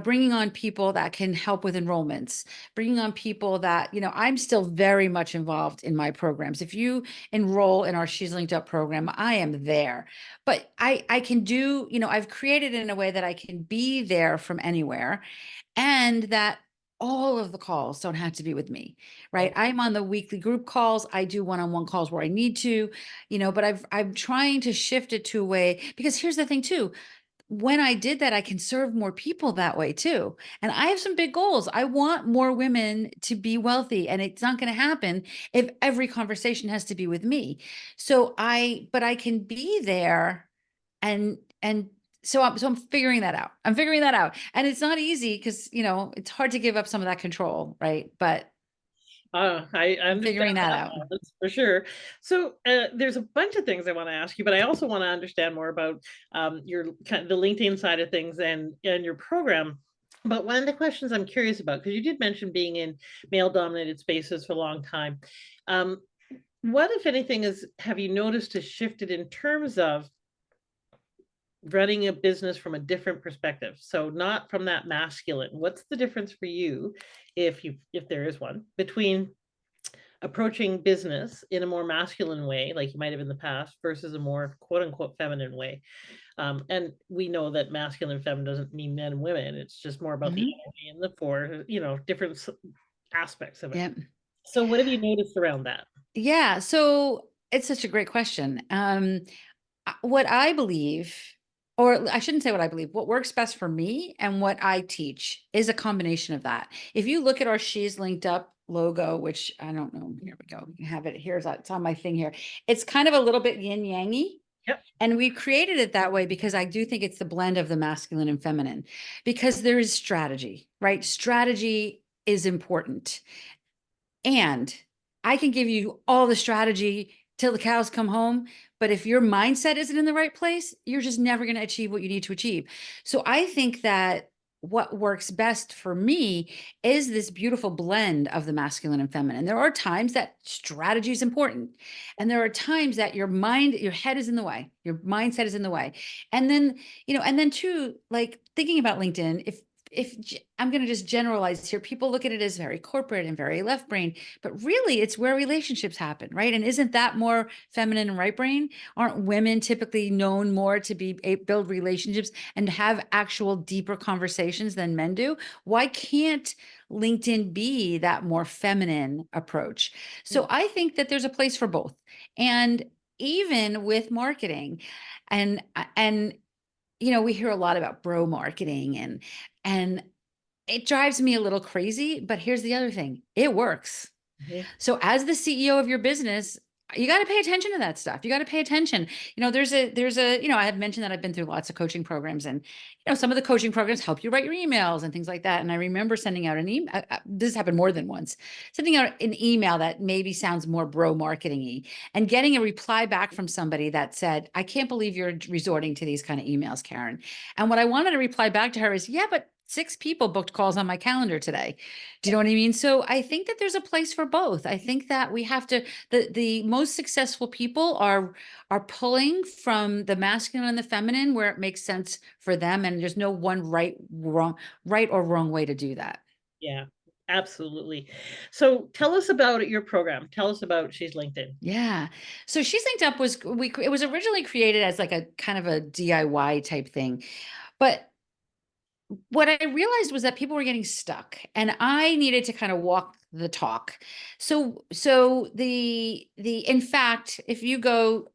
bringing on people that can help with enrollments, bringing on people that, I'm still very much involved in my programs. If you enroll in our She's Linked Up program, I am there. But I can do, I've created it in a way that I can be there from anywhere and that all of the calls don't have to be with me, right? Right. I'm on the weekly group calls. I do one-on-one calls where I need to, but I'm trying to shift it to a way because here's the thing too. When I did that, I can serve more people that way too. And I have some big goals. I want more women to be wealthy, and it's not going to happen if every conversation has to be with me. But I can be there and so I'm figuring that out. I'm figuring that out. And it's not easy because, it's hard to give up some of that control, right? But I I'm understand figuring that that out. now, that's for sure. So, there's a bunch of things I want to ask you, but I also want to understand more about your kind of the LinkedIn side of things and your program. But one of the questions I'm curious about, because you did mention being in male-dominated spaces for a long time, um, what, if anything, is have you noticed has shifted in terms of running a business from a different perspective? So not from that masculine. What's the difference for you, if there is one, between approaching business in a more masculine way, like you might have in the past, versus a more quote unquote feminine way? And we know that masculine and feminine doesn't mean men and women. It's just more about the Mhm. energy and the four, different aspects of it. Yep. So what have you noticed around that? Yeah. So it's such a great question. What I believe, or I shouldn't say what I believe, what works best for me and what I teach is a combination of that. If you look at our She's Linked Up logo, which I don't know, here we go. You have it. It's on my thing here. It's kind of a little bit yin yangy. Yep. And we created it that way because I do think it's the blend of the masculine and feminine, because there is strategy, right? Strategy is important. And I can give you all the strategy till the cows come home. But if your mindset isn't in the right place, you're just never going to achieve what you need to achieve. So I think that what works best for me is this beautiful blend of the masculine and feminine. There are times that strategy is important. And there are times that your head is in the way, your mindset is in the way. And then, and then too, like thinking about LinkedIn, if I'm going to just generalize here, people look at it as very corporate and very left brain, but really it's where relationships happen, right? And isn't that more feminine and right brain? Aren't women typically known more to build relationships and have actual deeper conversations than men do? Why can't LinkedIn be that more feminine approach? So Mm. I think that there's a place for both. And even with marketing and we hear a lot about bro marketing and it drives me a little crazy, but here's the other thing. It works. Mhm. So as the CEO of your business, you got to pay attention to that stuff. You got to pay attention. I had mentioned that I've been through lots of coaching programs and, some of the coaching programs help you write your emails and things like that. And I remember sending out an email. This happened more than once, sending out an email that maybe sounds more bro marketing-y and getting a reply back from somebody that said, I can't believe you're resorting to these kind of emails, Karen. And what I wanted to reply back to her is, yeah, but 6 people booked calls on my calendar today. Do you know what I mean? So I think that there's a place for both. I think that we have to the most successful people are pulling from the masculine and the feminine where it makes sense for them, and there's no one right or wrong way to do that. Yeah. Absolutely. So tell us about your program. Tell us about She's LinkedIn. Yeah. So She's Linked Up it was originally created as like a kind of a DIY type thing. But what I realized was that people were getting stuck and I needed to kind of walk the talk. So the in fact, if you go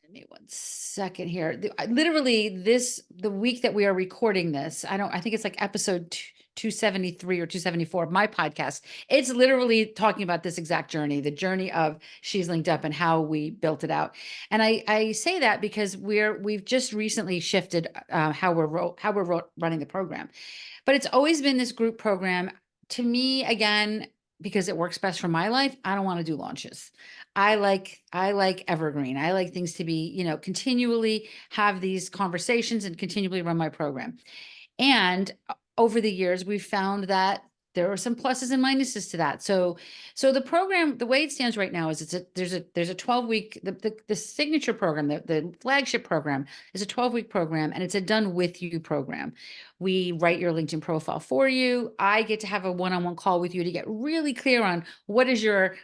give me one second here. Literally, the week that we are recording this, I think it's like episode 273 or 274 of my podcast. It's literally talking about this exact journey, the journey of She's Linked Up and how we built it out. And I say that because we've just recently shifted how we're running the program. But it's always been this group program. To me, again, because it works best for my life, I don't want to do launches. I like evergreen. I like things to be, continually have these conversations and continually run my program. And over the years, we've found that there are some pluses and minuses to that. So the program, the way it stands right now is there's a 12-week, the signature program, the flagship program is a 12-week program, and it's a done with you program. We write your LinkedIn profile for you. I get to have a one-on-one call with you to get really clear on what is your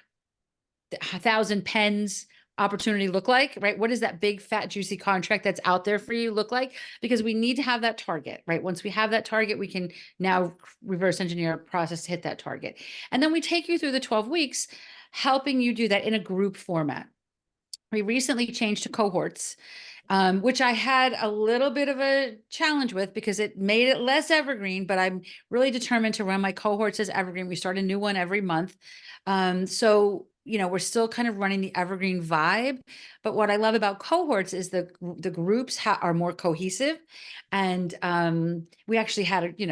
1,000 pens opportunity look like, right? What does that big fat juicy contract that's out there for you look like? Because we need to have that target, right? Once we have that target, we can now reverse engineer a process to hit that target. And then we take you through the 12 weeks, helping you do that in a group format. We recently changed to cohorts, which I had a little bit of a challenge with because it made it less evergreen, but I'm really determined to run my cohorts as evergreen. We start a new one every month. We're still kind of running the evergreen vibe, but what I love about cohorts is the groups are more cohesive, and we actually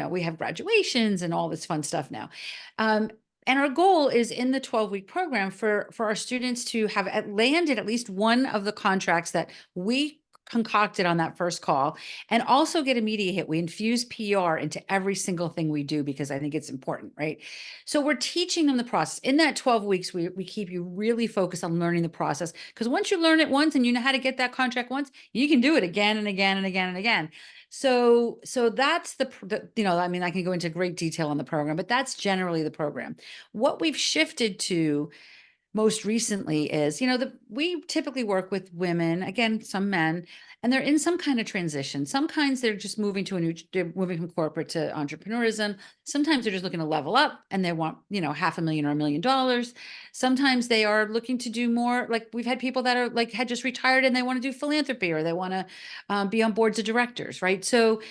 we have graduations and all this fun stuff now. And our goal is in the 12-week program for our students to have landed at least one of the contracts that we concocted on that first call, and also get a media hit. We infuse PR into every single thing we do because I think it's important, right? So we're teaching them the process. In that 12 weeks, we keep you really focused on learning the process, because once you learn it once and you know how to get that contract once, you can do it again and again and again and again. So that's I mean, I can go into great detail on the program, but that's generally the program. What we've shifted to most recently is, we typically work with women, again, some men, and they're in some kind of transition. Sometimes they're just they're moving from corporate to entrepreneurism. Sometimes they're just looking to level up and they want, $500,000 or $1 million. Sometimes they are looking to do more. Like we've had people that are like had just retired and they want to do philanthropy, or they want to be on boards of directors, right? So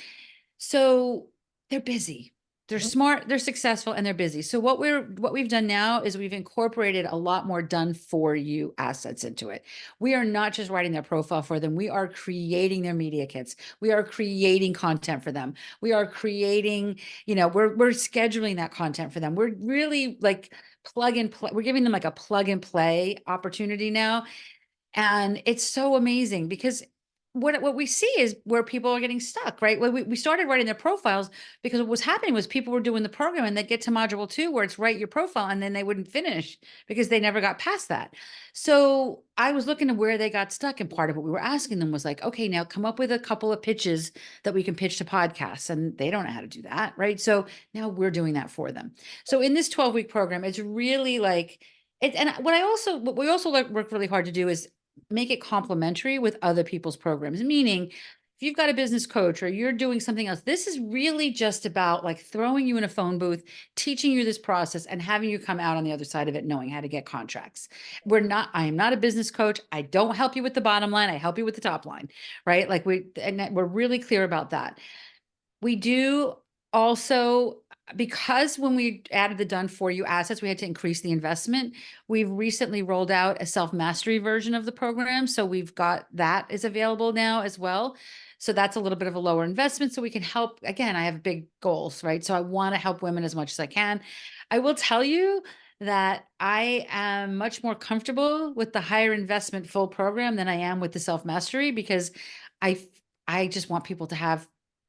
they're busy. They're Mhm. smart, they're successful, and they're busy. So what we've done now is we've incorporated a lot more done for you assets into it. We are not just writing their profile for them. We are creating their media kits. We are creating content for them. We are creating, we're scheduling that content for them. We're really like plug and play. We're giving them like a plug and play opportunity now, and it's so amazing because what we see is where people are getting stuck, right? Well, we started writing their profiles because what was happening was people were doing the program and they'd get to module 2 where it's write your profile, and then they wouldn't finish because they never got past that. So I was looking at where they got stuck. And part of what we were asking them was like, okay, now come up with a couple of pitches that we can pitch to podcasts. And they don't know how to do that, right? So now we're doing that for them. So in this 12-week program, it's really like, and what we also work really hard to do is make it complementary with other people's programs. Meaning, if you've got a business coach or you're doing something else, this is really just about like throwing you in a phone booth, teaching you this process, and having you come out on the other side of it knowing how to get contracts. I am not a business coach. I don't help you with the bottom line. I help you with the top line, right? Like we're really clear about that. We do also, because when we added the done for you assets, we had to increase the investment. We've recently rolled out a self-mastery version of the program. So we've got that is available now as well. So that's a little bit of a lower investment. So we can help. Again, I have big goals, right? So I want to help women as much as I can. I will tell you that I am much more comfortable with the higher investment full program than I am with the self-mastery, because I I just want people to have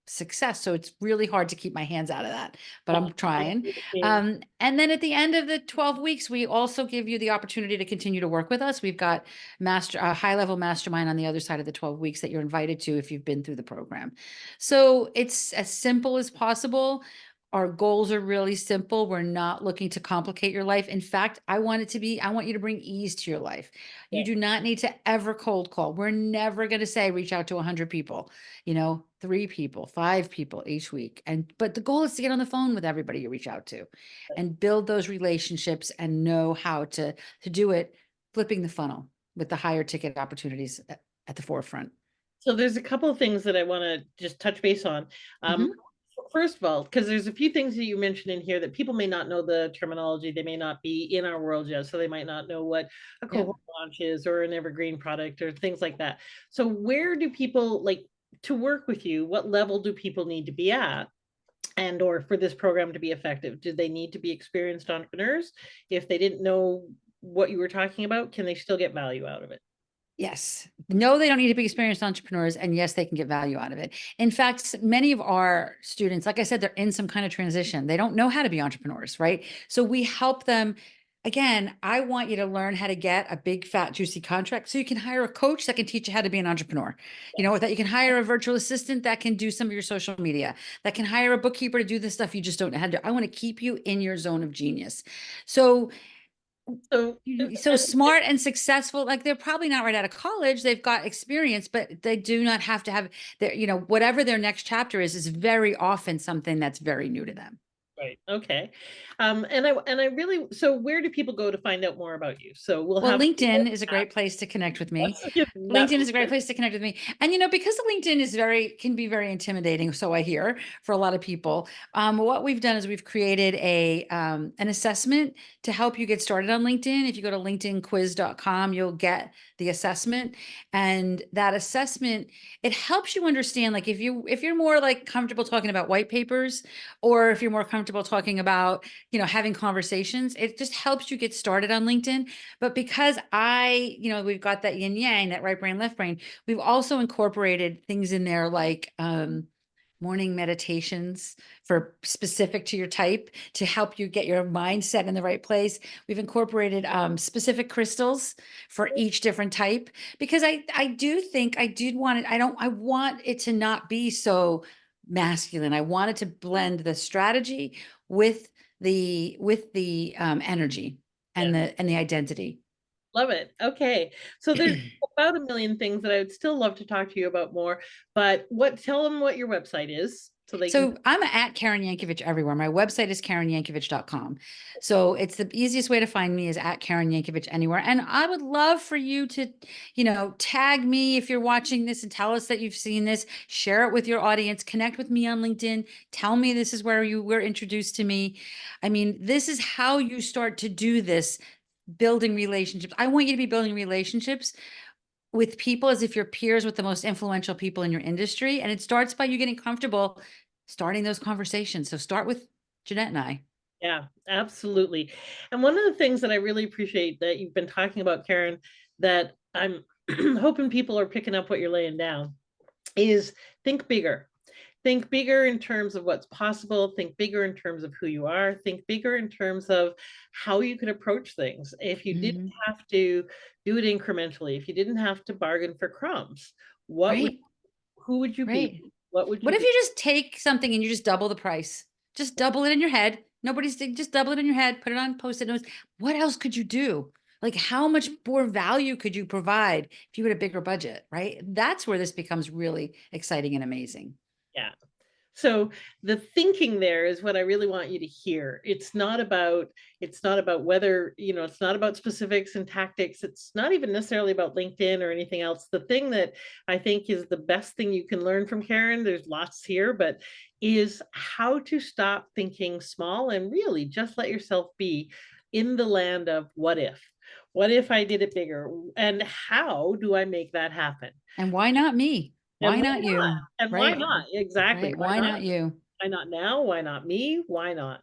success. So it's really hard to keep my hands out of that, but I'm I trying. do the same. And then at the end of the 12 weeks, we also give you the opportunity to continue to work with us. We've got a high level mastermind on the other side of the 12 weeks that you're invited to if you've been through the program. So it's as simple as possible. Our goals are really simple. We're not looking to complicate your life. In fact, I want you to bring ease to your life. You Yeah. do not need to ever cold call. We're never going to say reach out to 100 people, 3 people, 5 people each week. But the goal is to get on the phone with everybody you reach out to and build those relationships and know how to do it, flipping the funnel with the higher ticket opportunities at the forefront. So there's a couple of things that I want to just touch base on. Um, Mhm. First of all, because there's a few things that you mentioned in here that people may not know the terminology, they may not be in our world yet, so they might not know what a Yep. cohort launch is or an evergreen product or things like that. So where do people like to work with you? What level do people need to be at? And or for this program to be effective, do they need to be experienced entrepreneurs? If they didn't know what you were talking about, can they still get value out of it? Yes. No, they don't need to be experienced entrepreneurs. And yes, they can get value out of it. In fact, many of our students, like I said, they're in some kind of transition. They don't know how to be entrepreneurs, right? So we help them. Again, I want you to learn how to get a big, fat, juicy contract so you can hire a coach that can teach you how to be an entrepreneur. That you can hire a virtual assistant that can do some of your social media, that can hire a bookkeeper to do the stuff you just don't know how to do. I want to keep you in your zone of genius. So So so smart and successful, like they're probably not right out of college, they've got experience, but they do not have to have their, whatever their next chapter is very often something that's very new to them. right. Okay. And I really, so where do people go to find out more about you? So we'll Well, have LinkedIn is a great place to connect with me. that LinkedIn is a great place to connect with me. And because LinkedIn can be very intimidating, so I hear, for a lot of people. What we've done is we've created an assessment to help you get started on LinkedIn. If you go to linkedinquiz.com, you'll get the assessment. And that assessment, it helps you understand, like if you're more like comfortable talking about white papers, or if you're more comfortable talking about, having conversations, it just helps you get started on LinkedIn. But because we've got that yin yang, that right brain, left brain, we've also incorporated things in there like morning meditations for specific to your type to help you get your mindset in the right place. We've incorporated specific crystals for each different type because I do think I did want it. I want it to not be so masculine. I wanted to blend the strategy with the energy Yeah, and the identity. love it. Okay. So there's about a million things that I would still love to talk to you about more, but tell them what your website is so they can. So I'm at Karen Yankovich everywhere. My website is KarenYankovich.com. So it's the easiest way to find me is at Karen Yankovich anywhere. And I would love for you to, tag me if you're watching this and tell us that you've seen this, share it with your audience, connect with me on LinkedIn, tell me this is where you were introduced to me. I mean, this is how you start to do this, building relationships. I want you to be building relationships with people as if you're peers with the most influential people in your industry. And it starts by you getting comfortable starting those conversations. So start with Jeanette and I. Yeah, absolutely. And one of the things that I really appreciate that you've been talking about, Karen, that I'm hoping people are picking up what you're laying down is think bigger. Think bigger in terms of what's possible. Think bigger in terms of who you are. Think bigger in terms of how you could approach things. If you didn't Mhm. have to do it incrementally, if you didn't have to bargain for crumbs, what would Right. who would you be? Right. What would you What if be? you just take something and you just double the price? Just double it in your head. Just double it in your head, put it on post-it notes. What else could you do? Like how much more value could you provide if you had a bigger budget, right? That's where this becomes really exciting and amazing. Yeah. So the thinking there is what I really want you to hear. It's not about whether, it's not about specifics and tactics. It's not even necessarily about LinkedIn or anything else. The thing that I think is the best thing you can learn from Karen, there's lots here, but is how to stop thinking small and really just let yourself be in the land of what if. What if I did it bigger? And how do I make that happen? And why not me? And Why why not not? you? And why Right? not? Exactly. Right. Why Why not? not you? Why not now? Why not me? Why not?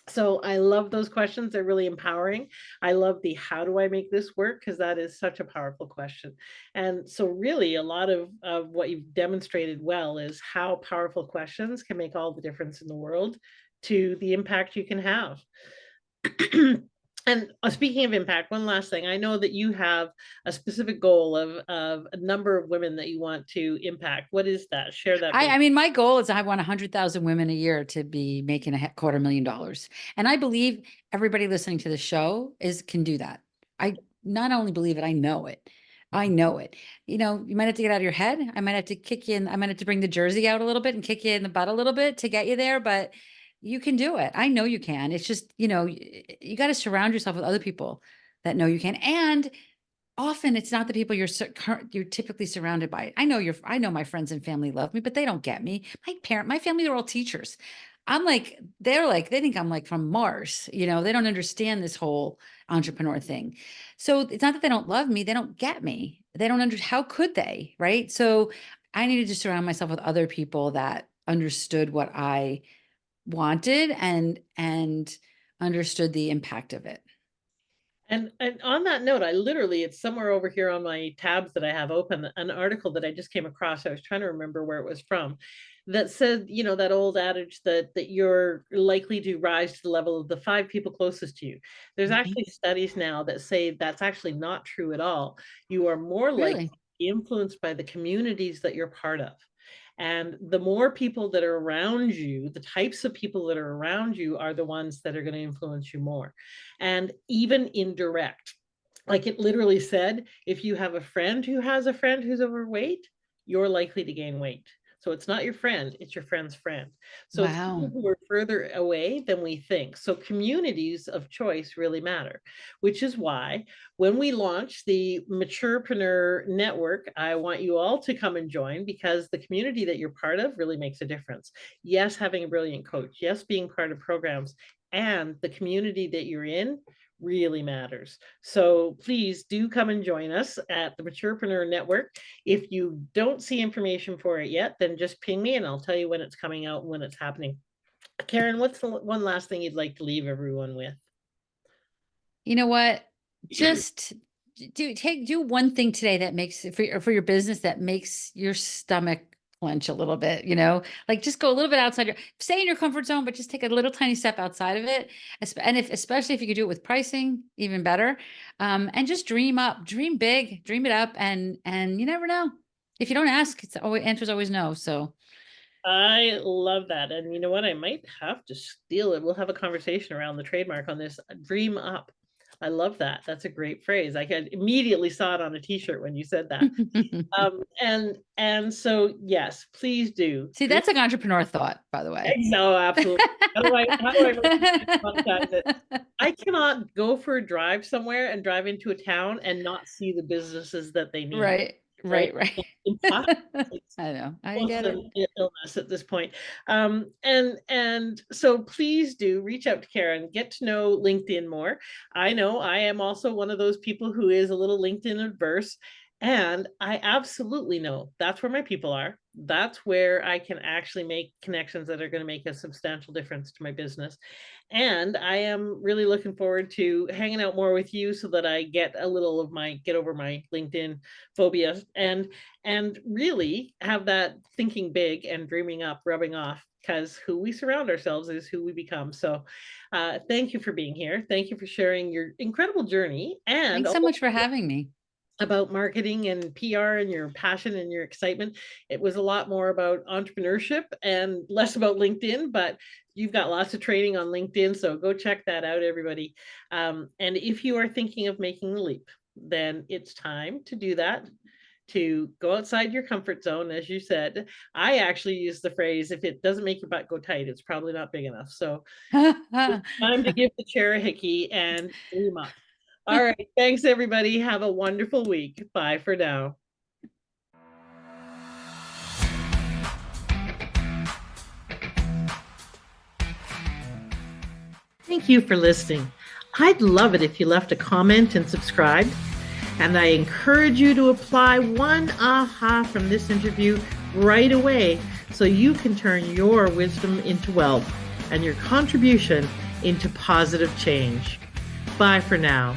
So I love those questions. They're really empowering. I love the how do I make this work? Because that is such a powerful question. And so, really, a lot of what you've demonstrated well is how powerful questions can make all the difference in the world to the impact you can have. And speaking of impact, one last thing. I know that you have a specific goal of a number of women that you want to impact. What is that? Share that I, with. I mean, my goal is I want 100,000 women a year to be making $250,000. And I believe everybody listening to the show can do that. I not only believe it, I know it. I know it. You might have to get out of your head. I might have to kick you in. I might have to bring the jersey out a little bit and kick you in the butt a little bit to get you there, but you can do it. I know you can. It's just, you got to surround yourself with other people that know you can. And often it's not the people you're typically surrounded by. I know my friends and family love me, but they don't get me. My family are all teachers. They think I'm like from Mars. They don't understand this whole entrepreneur thing. So it's not that they don't love me, they don't get me. They don't understand. How could they, right? So I needed to surround myself with other people that understood what I wanted and understood the impact of it. And on that note, I literally, it's somewhere over here on my tabs that I have open, an article that I just came across. I was trying to remember where it was from, that said, that old adage that you're likely to rise to the level of the five people closest to you. There's Mhm. actually studies now that say that's actually not true at all. You are more likely Really? to be influenced by the communities that you're part of. And the more people that are around you, the types of people that are around you are the ones that are going to influence you more. And even indirect, like it literally said, if you have a friend who has a friend who's overweight, you're likely to gain weight. So it's not your friend, it's your friend's friend. So it's people Wow. who are further away than we think. So communities of choice really matter, which is why when we launch the Maturepreneur Network, I want you all to come and join, because the community that you're part of really makes a difference. Yes, having a brilliant coach, yes, being part of programs, and the community that you're in really matters. So please do come and join us at the Maturepreneur Network. If you don't see information for it yet, then just ping me and I'll tell you when it's coming out and when it's happening. Karen, what's the one last thing you'd like to leave everyone with? You know what? Just do one thing today that makes for your business that makes your stomach clench a little bit, like just go a little bit outside stay in your comfort zone, but just take a little tiny step outside of it. And especially if you could do it with pricing, even better. And just dream big, dream it up. And you never know. If you don't ask, it's always answer's always no. So I love that. And you know what? I might have to steal it. We'll have a conversation around the trademark on this. Dream up. I love that. That's a great phrase. I had immediately saw it on a t-shirt when you said that. And so yes, please do see, dream. that's an entrepreneur thought, by the way. No, absolutely. How do I monetize it? I cannot go for a drive somewhere and drive into a town and not see the businesses that they need, Right, right? right, right. It's impossible. I know. I Almost get it. an illness at this point. And so please do reach out to Karen, get to know LinkedIn more. I know I am also one of those people who is a little LinkedIn adverse. And I absolutely know that's where my people are. That's where I can actually make connections that are going to make a substantial difference to my business. And I am really looking forward to hanging out more with you so that I get over my LinkedIn phobia and really have that thinking big and dreaming up rubbing off, because who we surround ourselves is who we become. So thank you for being here. Thank you for sharing your incredible journey and Thanks so much for having me. about marketing and PR and your passion and your excitement. It was a lot more about entrepreneurship and less about LinkedIn, but you've got lots of training on LinkedIn. So go check that out, everybody. And if you are thinking of making the leap, then it's time to do that, to go outside your comfort zone. As you said, I actually use the phrase, if it doesn't make your butt go tight, it's probably not big enough. So it's time to give the chair a hickey and dream up. All right. Thanks, everybody. Have a wonderful week. Bye for now. Thank you for listening. I'd love it if you left a comment and subscribed. And I encourage you to apply one aha from this interview right away so you can turn your wisdom into wealth and your contribution into positive change. Bye for now.